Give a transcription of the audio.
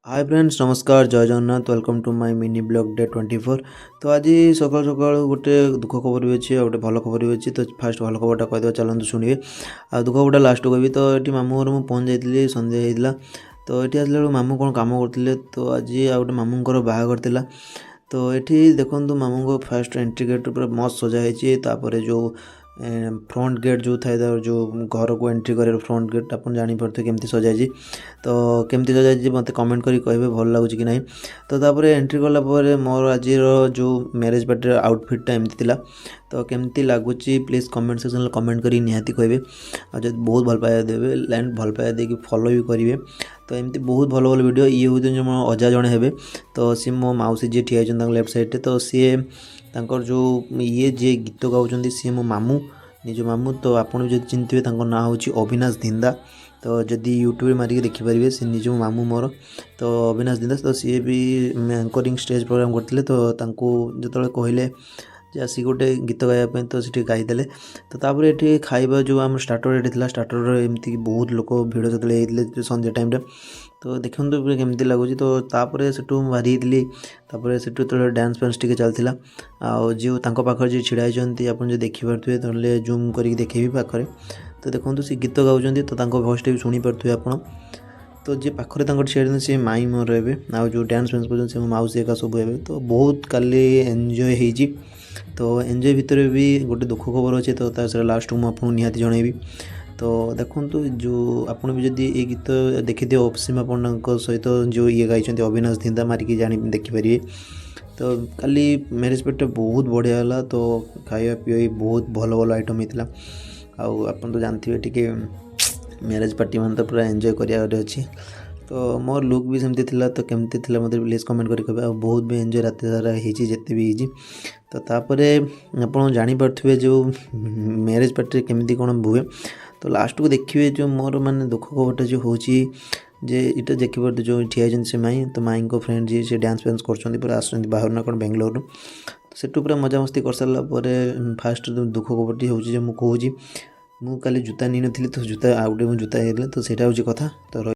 हाय friends नमस्कार जय Jagannath welcome to my mini blog day 24। तो आज सकाल सकाल गोटे दुख खबर भी अच्छी गोटे भल खबर भी अच्छी। तो फास्ट भल खबरटा कहदेवा चलते शुणिए आ दुख खबरटा लास्ट कहबी। तो ये मामू घर मुझे पहुँच जाइए सन्ध्या होता। तो ये आसला बेलू मामू कौन कम करते तो आज आ गए मामूर बाहागर था। तो ये देखो मामू को फास्ट एंट्री गेट पूरा मस्त सजाई जो फ्रंट गेट जो थाए जो घर को एंट्री कर फ्रंट गेट आप जापे केमती सजाई। तो केमती सजाई मत कमेंट करी कहे भल लगुच कि ना। तो तापर एंट्री कलापर मोर आज जो मैरेज पार्टी आउटफिटा एमती थिला। तो केमती लगुच प्लीज कमेंट सेक्शन कमेंट करी निहाती कहे। आज बहुत भल पाया देवे लैंड भल पाया देकी फॉलो भी करेंगे। तो एमती बहुत भल भल वीडियो ये हूँ जो मो अजा जड़े हे। तो सी मो मौसी जी ठिया लेफ्ट साइड। तो सी तांकर जो ये जे गीत गाँव सी मो मामू निज मामू। तो आपड़ जो चिंतवे ना हूँ अविनाश धिंदा। तो जदि यूट्यूब मारिक देखिपारे सी निज मामू मोर। तो अविनाश धिंदा तो सी भी एंकरिंग स्टेज प्रोग्राम करते। तो जो कहले जे आसिक गोटे गीत गाइबा तो सीठी गाईदे। तो तापर ये खाଇବା जो आम स्टार्टर ये था स्टार्टर एमती बहुत लोक भिड़ जो संध्या टाइम। तो देखो केमती लगुच। तो तापर से बाहरी से डांस फांस टी चलता। जो पाखे जी ढड़ा होती आप देखिपे तो जूम कर देखेबी पाखे। तो देखो सी गीत गाँव तो भॉइस भी शुणी पारे आप। तो जी पाखे छेड़ सी माई मोर हे आ जो डांस फांस कर मौसी एका सब हे। तो बहुत काली एंजॉय होती। तो एंजॉय भितर भी गोटे दुख खबर अच्छे। तो सर लास्ट को मुझे निहाती जनइबी। तो देखो जो आपड़ भी जदि ये गीत देखिए सीमा पंडा सहित जो ये गाई अविनाश धिंदा मारिकी जानी देखिपारे। तो काली मैरेज पेट बहुत बढ़िया है। तो खाଇବା पीवा बहुत भल भल आइटम होता। आप तो जानते टे मैरेज पार्टी मान तो पूरा एंजॉय करारे अच्छी। तो मोर लुक भी सेमती थिला। तो केमती थिला मतलब प्लीज कमेंट करी कहे। बहुत भी एंजॉय रात सारा होते भी होती। तो तापर आप जानीपे जो मैरेज पार्टी केमती कौन हुए। तो लास्ट को देखिए जो मोर माने दुख खबरटा जो हो जे इटा देखिए जो ठिया से माई। तो माई को फ्रेंड जी से डांस फांस कर आस बाहर ना कौन बेंगलोर। तो सेठू पूरा मजामस्ती कर सारापर फास्ट दुख खबरटी हूँ मुझे कहूँ मु काली जूता नहीं नी तो जूता आउटे जूता तो सेटा हूँ कथा। तो